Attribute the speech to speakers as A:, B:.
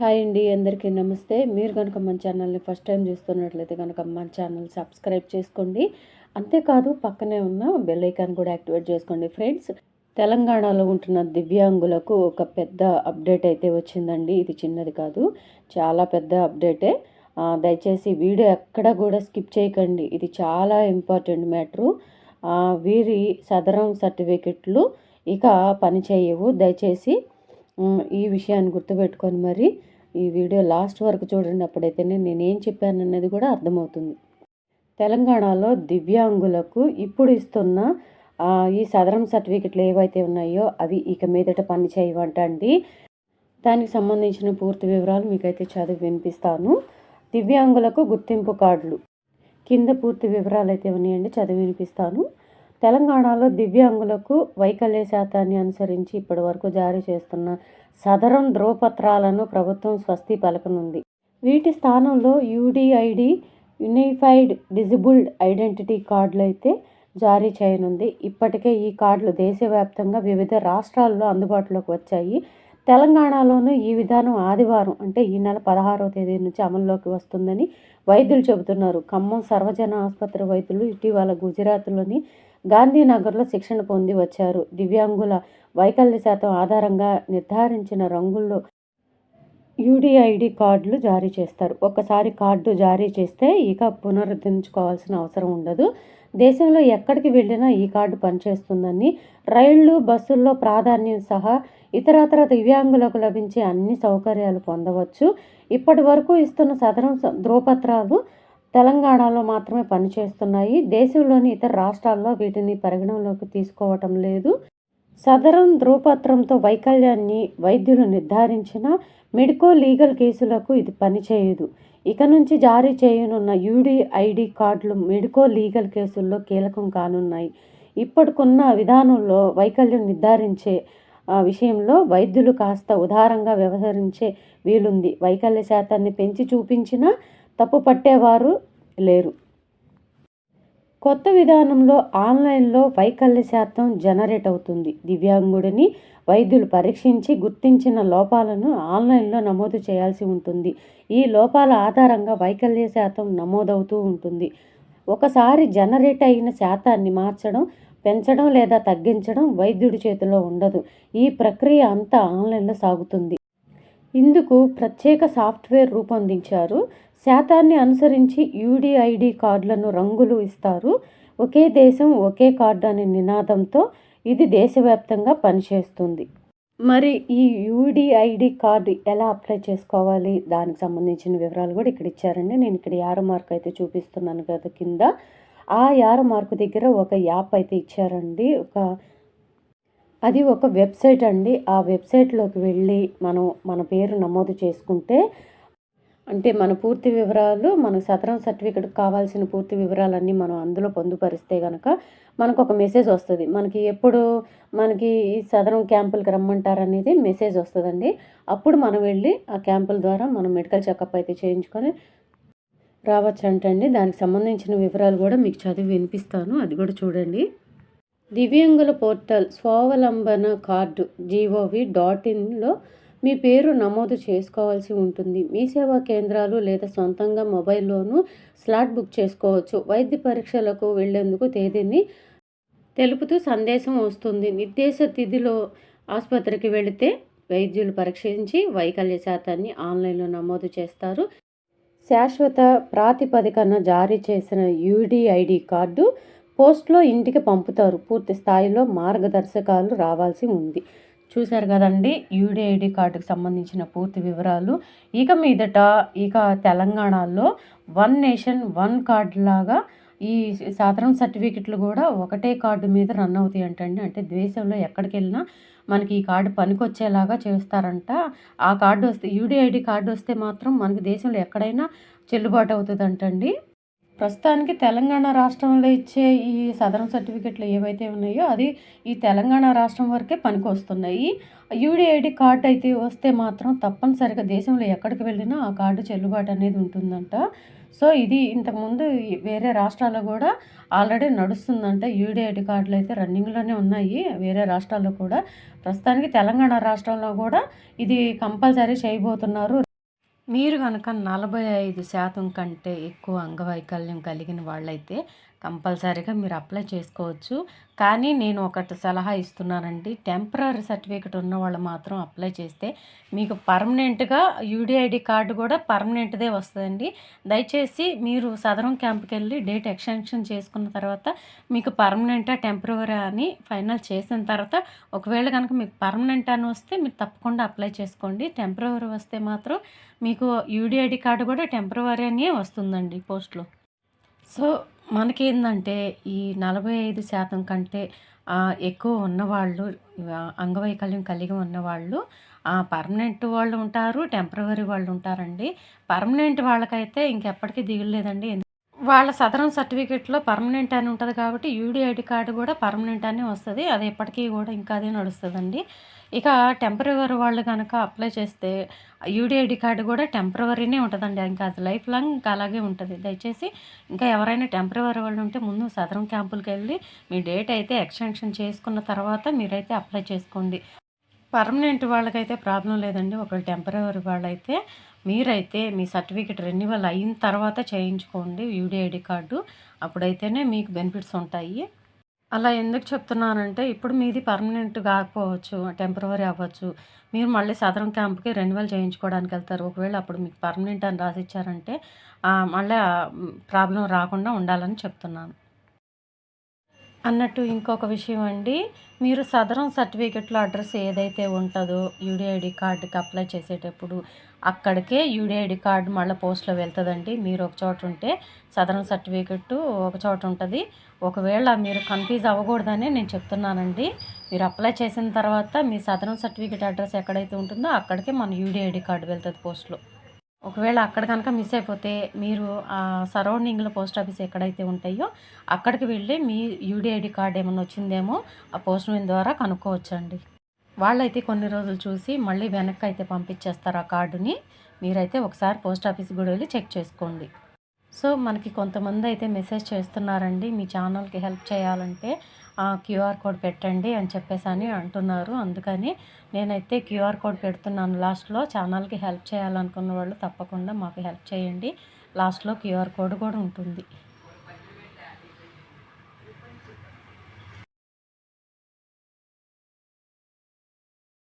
A: Hi అండి, అందరికీ నమస్తే. మీరు కనుక మన ఛానల్ని ఫస్ట్ టైం చూస్తున్నట్లయితే కనుక మన ఛానల్ సబ్స్క్రైబ్ చేసుకోండి. అంతేకాదు పక్కనే ఉన్న బెల్ ఐకాన్ కూడా యాక్టివేట్ చేసుకోండి. ఫ్రెండ్స్, తెలంగాణలో ఉంటున్న దివ్యాంగులకు ఒక పెద్ద అప్డేట్ అయితే వచ్చిందండి. ఇది చిన్నది కాదు, చాలా పెద్ద అప్డేటే. దయచేసి వీడియో ఎక్కడ కూడా స్కిప్ చేయకండి. ఇది చాలా ఇంపార్టెంట్ మ్యాటరు. వీరి సదరం సర్టిఫికెట్లు ఇక పనిచేయవు. దయచేసి ఈ విషయాన్ని గుర్తుపెట్టుకొని మరి ఈ వీడియో లాస్ట్ వరకు చూడండి. అప్పుడైతేనే నేనేం చెప్పానన్నది కూడా అర్థమవుతుంది. తెలంగాణలో దివ్యాంగులకు ఇప్పుడు ఇస్తున్న ఈ సదరం సర్టిఫికెట్లు ఏవైతే ఉన్నాయో అవి ఇక మీదట పని చేయవంటండి. దానికి సంబంధించిన పూర్తి వివరాలు మీకైతే చదివి వినిపిస్తాను. దివ్యాంగులకు గుర్తింపు కార్డులు కింద పూర్తి వివరాలు అయితే ఉన్నాయండి, చదివి వినిపిస్తాను. తెలంగాణలో దివ్యాంగులకు వైకల్య శాతాన్ని అనుసరించి ఇప్పటి వరకు జారీ చేస్తున్న సదరం ధ్రువపత్రాలను ప్రభుత్వం స్వస్తి పలకనుంది. వీటి స్థానంలో యూడిఐడి యూనిఫైడ్ డిజబుల్డ్ ఐడెంటిటీ కార్డులు అయితే జారీ చేయనుంది. ఇప్పటికే ఈ కార్డులు దేశవ్యాప్తంగా వివిధ రాష్ట్రాల్లో అందుబాటులోకి వచ్చాయి. తెలంగాణలోనూ ఈ విధానం ఆదివారం అంటే ఈ నెల 16వ తేదీ నుంచి అమల్లోకి వస్తుందని వైద్యులు చెబుతున్నారు. ఖమ్మం సర్వజన ఆసుపత్రి వైద్యులు ఇటీవల గుజరాత్లోని గాంధీనగర్లో శిక్షణ పొంది వచ్చారు. దివ్యాంగుల వైకల్య శాతం ఆధారంగా నిర్ధారించిన రంగుల్లో యూడిఐడి కార్డులు జారీ చేస్తారు. ఒక్కసారి కార్డు జారీ చేస్తే ఇక పునరుద్ధరించుకోవాల్సిన అవసరం ఉండదు. దేశంలో ఎక్కడికి వెళ్ళినా ఈ కార్డు పనిచేస్తుందని, రైళ్లు బస్సుల్లో ప్రాధాన్యం సహా ఇతరత్ర దివ్యాంగులకు లభించే అన్ని సౌకర్యాలు పొందవచ్చు. ఇప్పటి వరకు ఇస్తున్న సదరం ధ్రువపత్రాలు తెలంగాణలో మాత్రమే పనిచేస్తున్నాయి. దేశంలోని ఇతర రాష్ట్రాల్లో వీటిని పరిగణనలోకి తీసుకోవటం లేదు. సదరం ధ్రువపత్రంతో వైకల్యాన్ని వైద్యులు నిర్ధారించిన మెడికో లీగల్ కేసులకు ఇది పనిచేయదు. ఇక నుంచి జారీ చేయనున్న యూడిఐడి కార్డులు మెడికో లీగల్ కేసుల్లో కీలకం కానున్నాయి. ఇప్పటికున్న విధానంలో వైకల్యం నిర్ధారించే విషయంలో వైద్యులు కాస్త ఉదారంగా వ్యవహరించే వీలుంది. వైకల్య శాతాన్ని పెంచి చూపించినా తప్పు పట్టేవారు లేరు. కొత్త విధానంలో ఆన్లైన్లో వైకల్య శాతం జనరేట్ అవుతుంది. దివ్యాంగుడిని వైద్యులు పరీక్షించి గుర్తించిన లోపాలను ఆన్లైన్లో నమోదు చేయాల్సి ఉంటుంది. ఈ లోపాల ఆధారంగా వైకల్య శాతం నమోదవుతూ ఉంటుంది. ఒకసారి జనరేట్ అయిన శాతాన్ని మార్చడం, పెంచడం లేదా తగ్గించడం వైద్యుడి చేతిలో ఉండదు. ఈ ప్రక్రియ అంతా ఆన్లైన్లో సాగుతుంది. ఇందుకు ప్రత్యేక సాఫ్ట్వేర్ రూపొందించారు. శాతాన్ని అనుసరించి యూడిఐడి కార్డులను రంగులు ఇస్తారు. ఒకే దేశం ఒకే కార్డు అనే నినాదంతో ఇది దేశవ్యాప్తంగా పనిచేస్తుంది. మరి ఈ యూడిఐడి కార్డు ఎలా అప్లై చేసుకోవాలి, దానికి సంబంధించిన వివరాలు కూడా ఇక్కడ ఇచ్చారండి. నేను ఇక్కడ యారో మార్క్ అయితే చూపిస్తున్నాను కదా కింద. ఆ యారో మార్కు దగ్గర ఒక యాప్ అయితే ఇచ్చారండి. అది ఒక వెబ్సైట్ అండి. ఆ వెబ్సైట్లోకి వెళ్ళి మన పేరు నమోదు చేసుకుంటే, అంటే మన పూర్తి వివరాలు, మన సదరం సర్టిఫికెట్ కావాల్సిన పూర్తి వివరాలన్నీ మనం అందులో పొందుపరిస్తే కనుక మనకు ఒక మెసేజ్ వస్తుంది. మనకి ఈ సదరం క్యాంపులకి రమ్మంటారనేది మెసేజ్ వస్తుందండి. అప్పుడు మనం వెళ్ళి ఆ క్యాంపుల ద్వారా మనం మెడికల్ చెకప్ అయితే చేయించుకొని రావచ్చు అంటండి. దానికి సంబంధించిన వివరాలు కూడా మీకు చదివి వినిపిస్తాను, అది కూడా చూడండి. దివ్యాంగుల పోర్టల్ స్వావలంబన కార్డు gov.inలో మీ పేరు నమోదు చేసుకోవాల్సి ఉంటుంది. మీ సేవా కేంద్రాలు లేదా సొంతంగా మొబైల్లోనూ స్లాట్ బుక్ చేసుకోవచ్చు. వైద్య పరీక్షలకు వెళ్లేందుకు తేదీని తెలుపుతూ సందేశం వస్తుంది. నిర్దేశ తిథిలో ఆసుపత్రికి వెళితే వైద్యులు పరీక్షించి వైకల్య శాతాన్ని ఆన్లైన్లో నమోదు చేస్తారు. శాశ్వత ప్రాతిపదికన జారీ చేసిన యూడిఐడి కార్డు పోస్ట్లో ఇంటికి పంపుతారు. పూర్తి స్థాయిలో మార్గదర్శకాలు రావాల్సి ఉంది. చూశారు కదండి యూడిఐడి కార్డుకు సంబంధించిన పూర్తి వివరాలు. ఇక మీదట తెలంగాణలో వన్ నేషన్ వన్ కార్డు లాగా ఈ సాధారణ సర్టిఫికెట్లు కూడా ఒకటే కార్డు మీద రన్ అవుతాయి అంటండి. అంటే దేశంలో ఎక్కడికి వెళ్ళినా మనకి ఈ కార్డు పనికొచ్చేలాగా చేస్తారంట. ఆ కార్డు వస్తే, యూడిఐడి కార్డు వస్తే మాత్రం మనకి దేశంలో ఎక్కడైనా చెల్లుబాటు అవుతుంది అంటండి. ప్రస్తుతానికి తెలంగాణ రాష్ట్రంలో ఇచ్చే ఈ సదరం సర్టిఫికెట్లు ఏవైతే ఉన్నాయో అది ఈ తెలంగాణ రాష్ట్రం వరకే పనికొస్తున్నాయి. యూడిఐడి కార్డు అయితే వస్తే మాత్రం తప్పనిసరిగా దేశంలో ఎక్కడికి వెళ్ళినా ఆ కార్డు చెల్లుబాటు అనేది ఉంటుందంట. సో ఇది ఇంతకుముందు వేరే రాష్ట్రాల్లో కూడా ఆల్రెడీ నడుస్తుందంట. యూడిఐడి కార్డులు అయితే రన్నింగ్లోనే ఉన్నాయి వేరే రాష్ట్రాల్లో కూడా. ప్రస్తుతానికి తెలంగాణ రాష్ట్రంలో కూడా ఇది కంపల్సరీ చేయబోతున్నారు. మీరు గనక 45% కంటే ఎక్కువ అంగవైకల్యం కలిగిన వాళ్ళైతే కంపల్సరీగా మీరు అప్లై చేసుకోవచ్చు. కానీ నేను ఒకటి సలహా ఇస్తున్నానండి. టెంపరరీ సర్టిఫికేట్ ఉన్నవాళ్ళు మాత్రం అప్లై చేస్తే మీకు పర్మనెంట్‌గా యూడీఐడీ కార్డ్ కూడా పర్మనెంట్‌దే వస్తదండి. దయచేసి మీరు సదరం క్యాంప్‌కెళ్ళి డేట్ ఎక్స్టెన్షన్ చేసుకున్న తర్వాత మీకు పర్మనెంటా, టెంపరవరీ అని ఫైనల్ చేసిన తర్వాత ఒకవేళ గనక మీకు పర్మనెంట్ అని వస్తే మీరు తప్పకుండా అప్లై చేసుకోండి. టెంపరవరీ వస్తే మాత్రం మీకు యూడీఐడీ కార్డ్ కూడా టెంపరవరీ అనే వస్తుందండి పోస్ట్‌లో. సో, మనకేందంటే ఈ 45% కంటే ఎక్కువ ఉన్నవాళ్ళు అంగవైకల్యం కలిగి ఉన్నవాళ్ళు పర్మనెంట్ వాళ్ళు ఉంటారు. టెంపరవరీ వాళ్ళు ఉంటారండి. పర్మనెంట్ వాళ్ళకైతే ఇంకెప్పటికి దిగులు లేదండి. వాళ్ళ సదరన్ సర్టిఫికేట్‌లో పర్మనెంట్ అని ఉంటది కాబట్టి యూడీఐడీ కార్డ్ కూడా పర్మనెంట్ అనే వస్తది. అది ఎప్పటికి కూడా ఇంకా అదే నడుస్తదండి. ఇక టెంపరవరీ వాళ్ళు గనక అప్లై చేస్తే యూడీఐడీ కార్డ్ కూడా టెంపరవరీనే ఉంటదండి. ఇంకా అది లైఫ్ లాంగ్ ఇంకా అలాగే ఉంటది. దయచేసి ఇంకా ఎవరైనా టెంపరవరీ వాళ్ళు ఉంటే ముందు సదరం క్యాంపులకెళ్ళి మీ డేట్ అయితే ఎక్స్టెన్షన్ చేసుకున్న తర్వాత మీరైతే అప్లై చేసుకోండి. పర్మనెంట్ వాళ్ళకైతే ప్రాబ్లం లేదండి. ఒకవేళ టెంపరవరీ వాళ్ళైతే మీరైతే మీ సర్టిఫికేట్ రెన్యువల్ అయిన తర్వాత చేయించుకోండి యూడీఐడీ కార్డు. అప్పుడైతేనే మీకు బెనిఫిట్స్ ఉంటాయి. అలా ఎందుకు చెప్తున్నానంటే ఇప్పుడు మీది పర్మనెంట్ కాకపోవచ్చు, టెంపరవరీ అవ్వచ్చు. మీరు మళ్ళీ సదరం క్యాంప్‌కి రెన్యువల్ చేయించుకోవడానికెళ్తారు. ఒకవేళ అప్పుడు మీకు పర్మనెంట్ అని రాసిచ్చారంటే మళ్ళా ప్రాబ్లమ్ రాకుండా ఉండాలని చెప్తున్నాను. అన్నట్టు ఇంకొక విషయం అండి. మీరు సదరం సర్టిఫికేట్‌లో అడ్రెస్ ఏదైతే ఉంటదో యూడీఐడీ కార్డ్‌కి అప్లై చేసేటప్పుడు అక్కడికే యూడీఐడీ కార్డ్ మళ్ళా పోస్ట్‌లో వెళ్తదండి. మీరు ఒక చోట ఉంటే సదరం సర్టిఫికేట్టు ఒక చోట ఉంటది. ఒకవేళ మీరు కన్‌ఫ్యూజ్ అవ్వకూడదనే నేను చెప్తున్నానండి. మీరు అప్లై చేసిన తర్వాత మీ సదరం సర్టిఫికేట్ అడ్రెస్ ఎక్కడైతే ఉంటుందో అక్కడికే మన యూడీఐడీ కార్డ్ వెళ్తది పోస్ట్‌లో. ఒకవేళ అక్కడ గనక మిస్ అయిపోతే మీరు సరౌండింగ్‌లో పోస్ట్ ఆఫీస్ ఎక్కడైతే ఉంటాయో అక్కడికి వెళ్ళి మీ యూడీఐడీ కార్డ్ ఏమన్నా వచ్చిందేమో ఆ పోస్ట్ మ్యాన్ ద్వారా కనుక్కోవచ్చండి. వాళ్ళైతే కొన్ని రోజులు చూసి మళ్ళీ వెనక్కయితే పంపించేస్తారు ఆ కార్డుని. మీరైతే ఒకసారి పోస్ట్ ఆఫీస్‌కి గూడా వెళ్లి చెక్ చేసుకోండి. సో, మనకి కొంతమందయితే మెసేజ్ చేస్తున్నారండి. మీ ఛానల్‌కి హెల్ప్ చేయాలంటే క్యూఆర్ కోడ్ పెట్టండి అని చెప్పేసని అంటున్నారు. అందుకని నేనైతే క్యూఆర్ కోడ్ పెడుతున్నాను లాస్ట్‌లో. ఛానల్‌కి హెల్ప్ చేయాలనుకున్న వాళ్ళు తప్పకుండా మాకు హెల్ప్ చేయండి. లాస్ట్‌లో క్యూఆర్ కోడ్ కూడా ఉంటుంది.